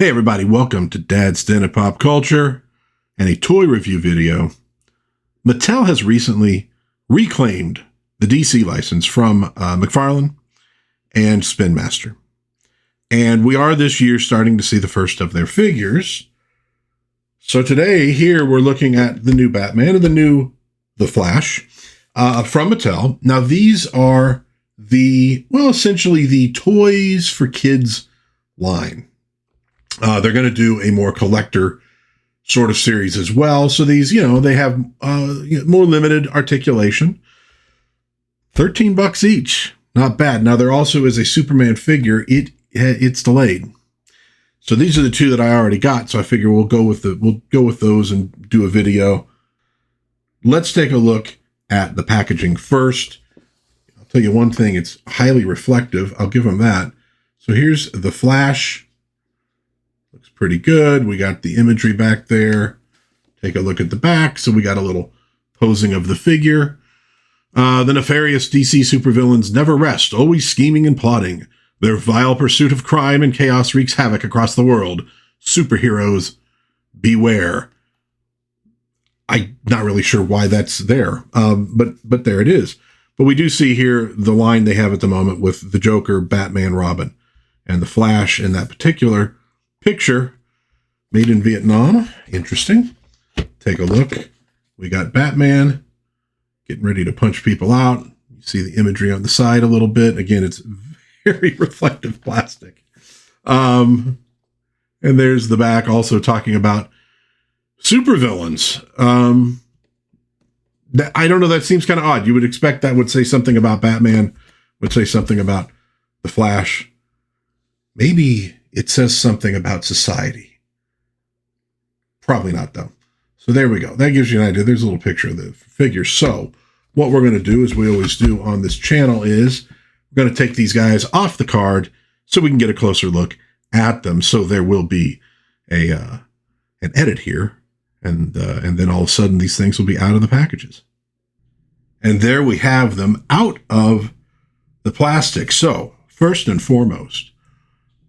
Hey everybody, welcome to DadsDen of Pop Culture and a toy review video. Mattel has recently reclaimed the DC license from McFarlane and Spin Master. And we are this year starting to see the first of their figures. So today, here we're looking at the new Batman and the Flash from Mattel. Now these are essentially the Toys for Kids line. They're going to do a more collector sort of series as well. So these, they have more limited articulation. $13 each. Not bad. Now there also is a Superman figure. It's delayed. So these are the two that I already got. So I figure we'll go with those and do a video. Let's take a look at the packaging first. I'll tell you one thing. It's highly reflective. I'll give them that. So here's the Flash. Looks pretty good. We got the imagery back there. Take a look at the back. So we got a little posing of the figure. The nefarious DC supervillains never rest, always scheming and plotting. Their vile pursuit of crime and chaos wreaks havoc across the world. Superheroes, beware. I'm not really sure why that's there, but there it is. But we do see here the line they have at the moment with the Joker, Batman, Robin, and the Flash in that particular picture. Made in Vietnam. Interesting. Take a look. We got Batman getting ready to punch people out. You see the imagery on the side a little bit. Again, it's very reflective plastic. And there's the back also talking about supervillains. I don't know. That seems kind of odd. You would expect that would say something about Batman, would say something about the Flash. Maybe it says something about society. Probably not, though. So there we go. That gives you an idea. There's a little picture of the figure. So what we're going to do, as we always do on this channel, is we're going to take these guys off the card so we can get a closer look at them. So there will be an edit here, and then all of a sudden these things will be out of the packages. And there we have them out of the plastic. So first and foremost,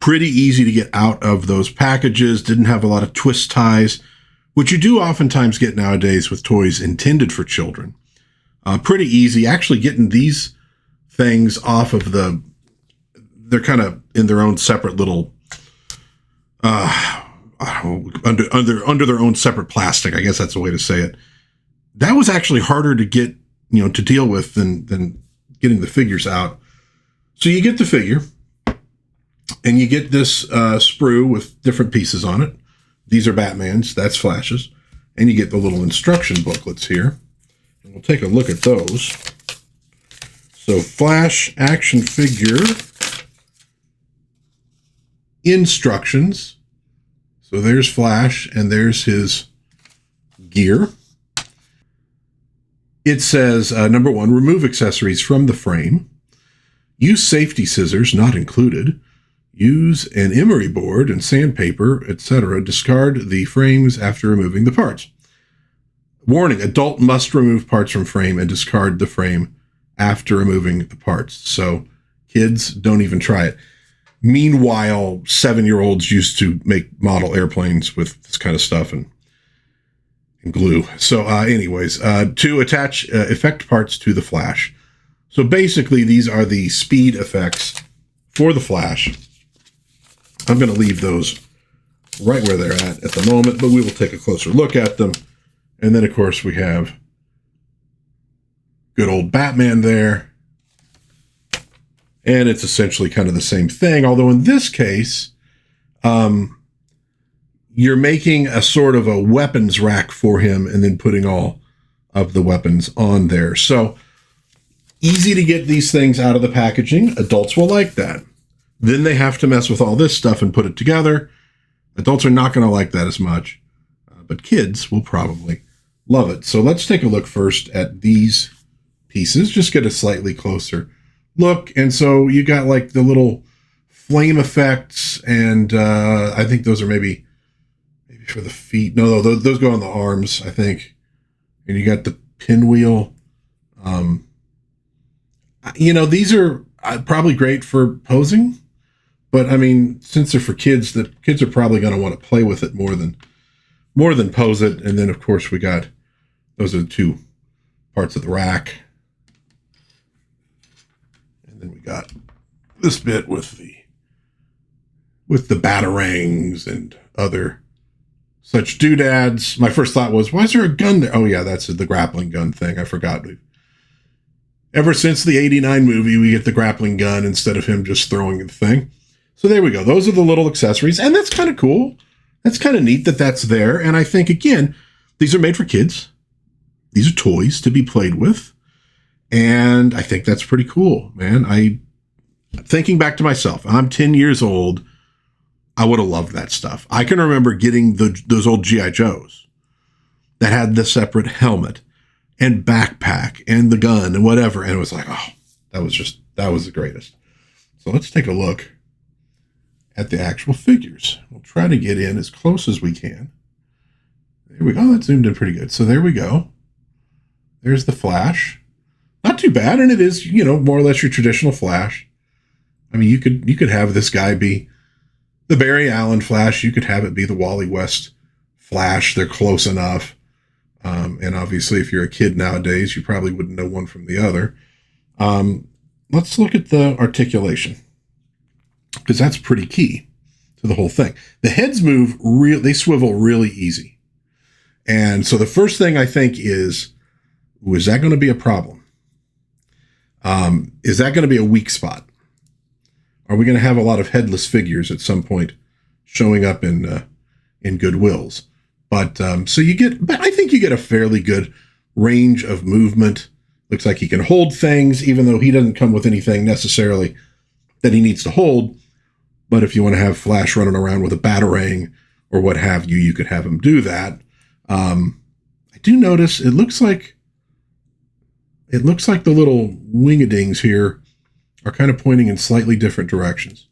pretty easy to get out of those packages. Didn't have a lot of twist ties, which you do oftentimes get nowadays with toys intended for children. Pretty easy. Actually getting these things off of they're kind of in their own separate little, under their own separate plastic. I guess that's the way to say it. That was actually harder to get, to deal with than getting the figures out. So you get the figure. And you get this sprue with different pieces on it. These are Batman's, that's Flash's. And you get the little instruction booklets here. And we'll take a look at those. So Flash action figure instructions. So there's Flash and there's his gear. It says, number 1, remove accessories from the frame. Use safety scissors, not included. Use an emery board and sandpaper, etc. Discard the frames after removing the parts. Warning, adult must remove parts from frame and discard the frame after removing the parts. So kids, don't even try it. Meanwhile, 7-year-olds used to make model airplanes with this kind of stuff and glue. So anyways, to attach effect parts to the Flash. So basically, these are the speed effects for the Flash. I'm going to leave those right where they're at the moment, but we will take a closer look at them. And then, of course, we have good old Batman there. And it's essentially kind of the same thing, although in this case, you're making a sort of a weapons rack for him and then putting all of the weapons on there. So easy to get these things out of the packaging. Adults will like that. Then they have to mess with all this stuff and put it together. Adults are not going to like that as much, but kids will probably love it. So let's take a look first at these pieces. Just get a slightly closer look. And so you got like the little flame effects, and I think those are maybe for the feet. No, those go on the arms, I think. And you got the pinwheel. These are probably great for posing. But I mean, since they're for kids, the kids are probably going to want to play with it more than pose it. And then, of course, we got, those are the two parts of the rack. And then we got this bit with the batarangs and other such doodads. My first thought was, why is there a gun there? Oh yeah, that's the grappling gun thing. I forgot. Ever since the 89 movie, we get the grappling gun instead of him just throwing the thing. So there we go. Those are the little accessories. And that's kind of cool. That's kind of neat that that's there. And I think, again, these are made for kids. These are toys to be played with. And I think that's pretty cool, man. Thinking back to myself, I'm 10 years old. I would have loved that stuff. I can remember getting those old G.I. Joes that had the separate helmet and backpack and the gun and whatever. And it was like, oh, that was the greatest. So let's take a look at the actual figures. We'll try to get in as close as we can. There we go. That zoomed in pretty good. So there we go. There's the Flash. Not too bad. And it is, more or less your traditional Flash. I mean, you could have this guy be the Barry Allen Flash. You could have it be the Wally West Flash. They're close enough. And obviously, if you're a kid nowadays, you probably wouldn't know one from the other. Let's look at the articulation, because that's pretty key to the whole thing. The heads move, they swivel really easy. And so the first thing I think is that going to be a problem? Is that going to be a weak spot? Are we going to have a lot of headless figures at some point showing up in Goodwills? But I think you get a fairly good range of movement. Looks like he can hold things, even though he doesn't come with anything necessarily that he needs to hold. But if you want to have Flash running around with a batarang or what have you, you could have him do that. I do notice it looks like the little wingadings here are kind of pointing in slightly different directions.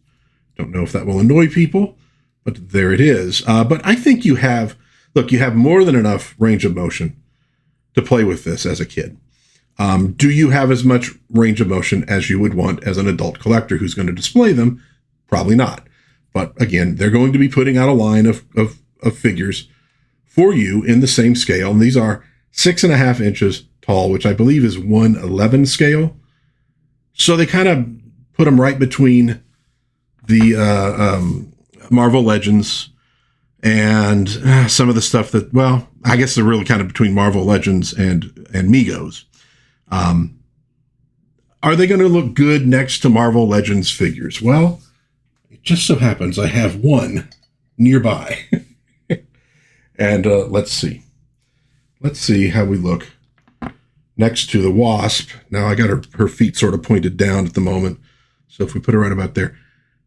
Don't know if that will annoy people, but there it is. But I think you have more than enough range of motion to play with this as a kid. Do you have as much range of motion as you would want as an adult collector who's going to display them? Probably not. But again, they're going to be putting out a line of figures for you in the same scale. And these are 6.5 inches tall, which I believe is 1/11 scale. So they kind of put them right between the Marvel Legends and some of the stuff that, well, I guess they're really kind of between Marvel Legends and Migos. Are they going to look good next to Marvel Legends figures? Well, it just so happens I have one nearby. And let's see. Let's see how we look next to the Wasp. Now I got her feet sort of pointed down at the moment. So if we put her right about there,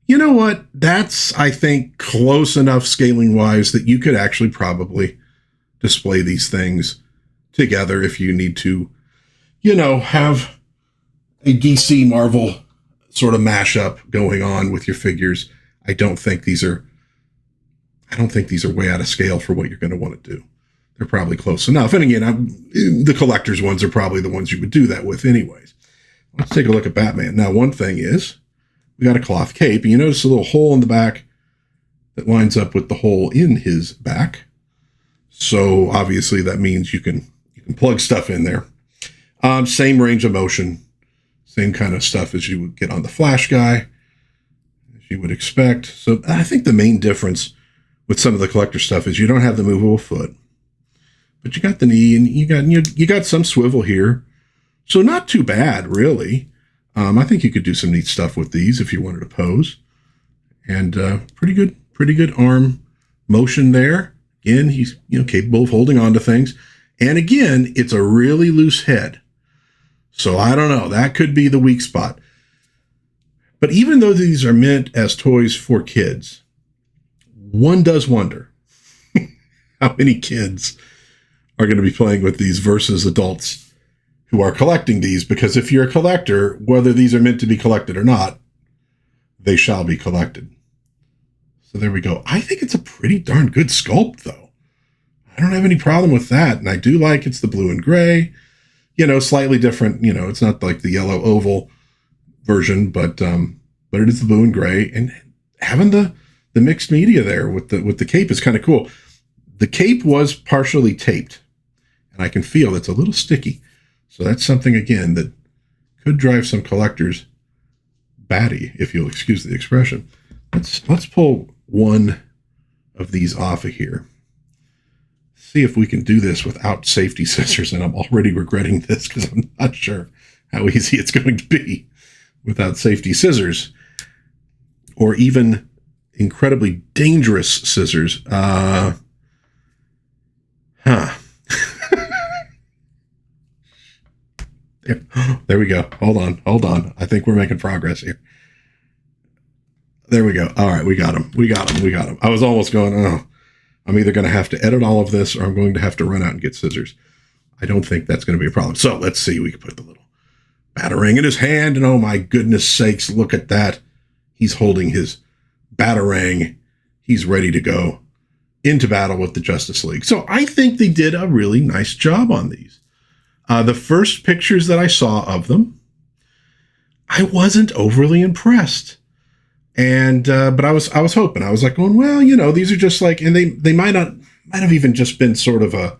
you know what? That's, I think, close enough scaling wise that you could actually probably display these things together if you need to, have a DC Marvel sort of mashup going on with your figures. I don't think these are way out of scale for what you're going to want to do. They're probably close enough. And again, the collector's ones are probably the ones you would do that with anyways. Let's take a look at Batman. Now, one thing is, we got a cloth cape. And you notice a little hole in the back that lines up with the hole in his back. So obviously that means you can plug stuff in there. Same range of motion, same kind of stuff as you would get on the Flash guy, as you would expect. So I think the main difference with some of the collector stuff is you don't have the movable foot, but you got the knee and you got some swivel here. So not too bad, really. I think you could do some neat stuff with these if you wanted to pose. And pretty good arm motion there. Again, he's capable of holding on to things. And again, it's a really loose head. So I don't know. That could be the weak spot. But even though these are meant as toys for kids, one does wonder how many kids are going to be playing with these versus adults who are collecting these. Because if you're a collector, whether these are meant to be collected or not, they shall be collected. So there we go. I think it's a pretty darn good sculpt, though. I don't have any problem with that. And I do like it's the blue and gray, slightly different. It's not like the yellow oval version, but it is the blue and gray. And having the mixed media there with the cape is kind of cool. The cape was partially taped, and I can feel it's a little sticky. So that's something, again, that could drive some collectors batty, if you'll excuse the expression. Let's pull one of these off of here. See if we can do this without safety scissors, and I'm already regretting this because I'm not sure how easy it's going to be without safety scissors, or even incredibly dangerous scissors. There we go. Hold on. I think we're making progress here. There we go. All right, we got him. I was almost going, oh, I'm either going to have to edit all of this or I'm going to have to run out and get scissors. I don't think that's going to be a problem. So let's see. We can put the little batarang in his hand, and oh my goodness sakes, look at that. He's holding his batarang. He's ready to go into battle with the Justice League. So I think they did a really nice job on these. The first pictures that I saw of them, I wasn't overly impressed. And, but I was hoping, I was like going, well, you know, these are just like, and they might have even just been sort of a,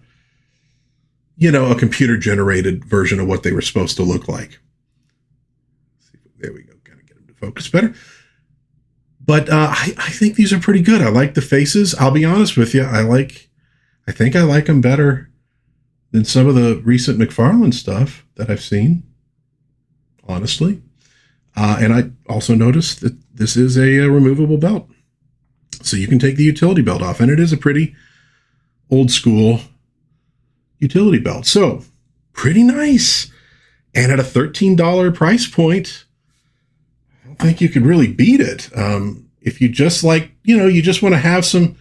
you know, a computer generated version of what they were supposed to look like. There we go. Kind of get them to focus better. But, I think these are pretty good. I like the faces. I'll be honest with you. I think I like them better than some of the recent McFarlane stuff that I've seen, honestly. And I also noticed that this is a removable belt. So you can take the utility belt off, and it is a pretty old school utility belt. So pretty nice. And at a $13 price point, I don't think you could really beat it. If you just like, you know, you just want to have some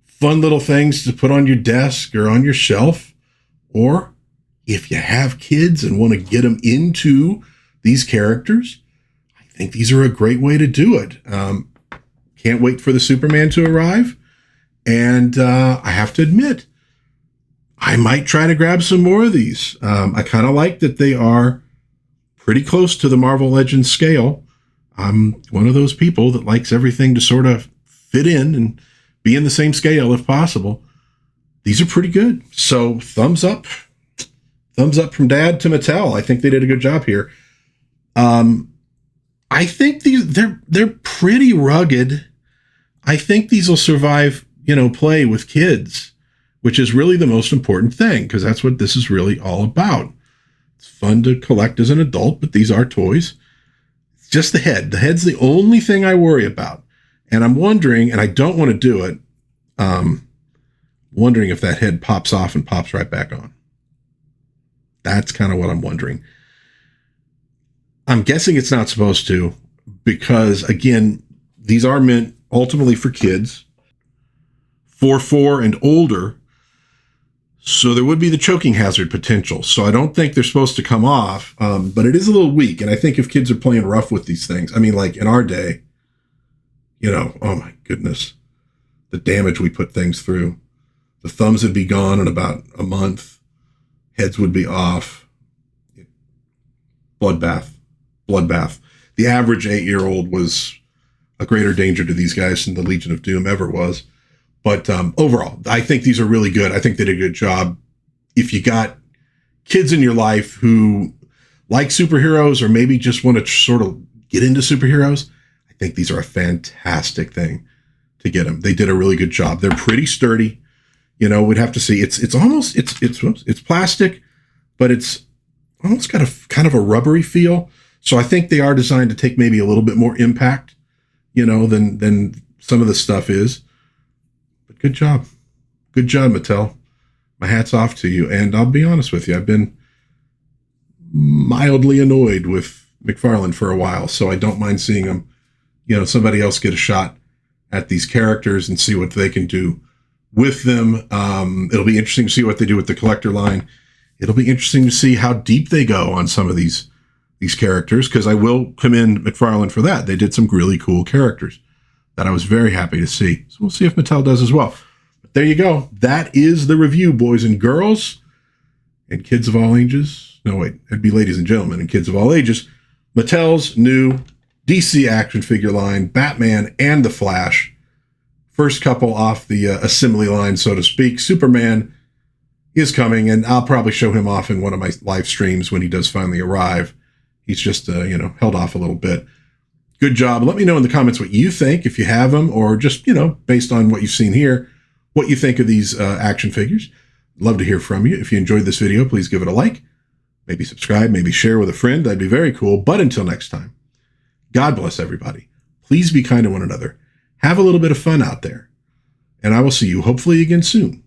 fun little things to put on your desk or on your shelf, or if you have kids and want to get them into these characters, I think these are a great way to do it. Can't wait for the Superman to arrive. And I have to admit, I might try to grab some more of these. I kind of like that they are pretty close to the Marvel Legends scale. I'm one of those people that likes everything to sort of fit in and be in the same scale if possible. These are pretty good. So thumbs up from Dad to Mattel. I think they did a good job here. I think they're pretty rugged. I think these will survive, you know, play with kids, which is really the most important thing, because that's what this is really all about. It's fun to collect as an adult, but these are toys. It's just the head. The head's the only thing I worry about. And I'm wondering, and I don't want to do it, wondering if that head pops off and pops right back on. That's kind of what I'm wondering. I'm guessing it's not supposed to, because again, these are meant ultimately for kids, 4 and older. So there would be the choking hazard potential. So I don't think they're supposed to come off, but it is a little weak. And I think if kids are playing rough with these things, I mean, like in our day, you know, oh my goodness, the damage we put things through. The thumbs would be gone in about a month. Heads would be off. Bloodbath. The average 8-year-old was a greater danger to these guys than the Legion of Doom ever was. But overall, I think these are really good. I think they did a good job. If you got kids in your life who like superheroes or maybe just want to sort of get into superheroes, I think these are a fantastic thing to get them. They did a really good job. They're pretty sturdy. You know, we'd have to see. It's almost it's plastic, but it's almost got a kind of a rubbery feel. So I think they are designed to take maybe a little bit more impact, you know, than some of the stuff is. But good job, Mattel. My hat's off to you. And I'll be honest with you, I've been mildly annoyed with McFarlane for a while, so I don't mind seeing them, you know, somebody else get a shot at these characters and see what they can do with them. It'll be interesting to see what they do with the collector line. It'll be interesting to see how deep they go on some of these characters, because I will commend McFarlane for that. They did some really cool characters that I was very happy to see. So we'll see if Mattel does as well. But there you go. That is the review, boys and girls, and kids of all ages. No, wait, it'd be ladies and gentlemen and kids of all ages. Mattel's new DC action figure line, Batman and the Flash. First couple off the assembly line, so to speak. Superman is coming, and I'll probably show him off in one of my live streams when he does finally arrive. He's just, held off a little bit. Good job. Let me know in the comments what you think, if you have them, or just, based on what you've seen here, what you think of these action figures. Love to hear from you. If you enjoyed this video, please give it a like. Maybe subscribe, maybe share with a friend. That'd be very cool. But until next time, God bless everybody. Please be kind to one another. Have a little bit of fun out there. And I will see you hopefully again soon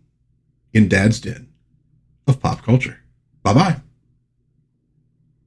in Dad's Den of Pop Culture. Bye-bye.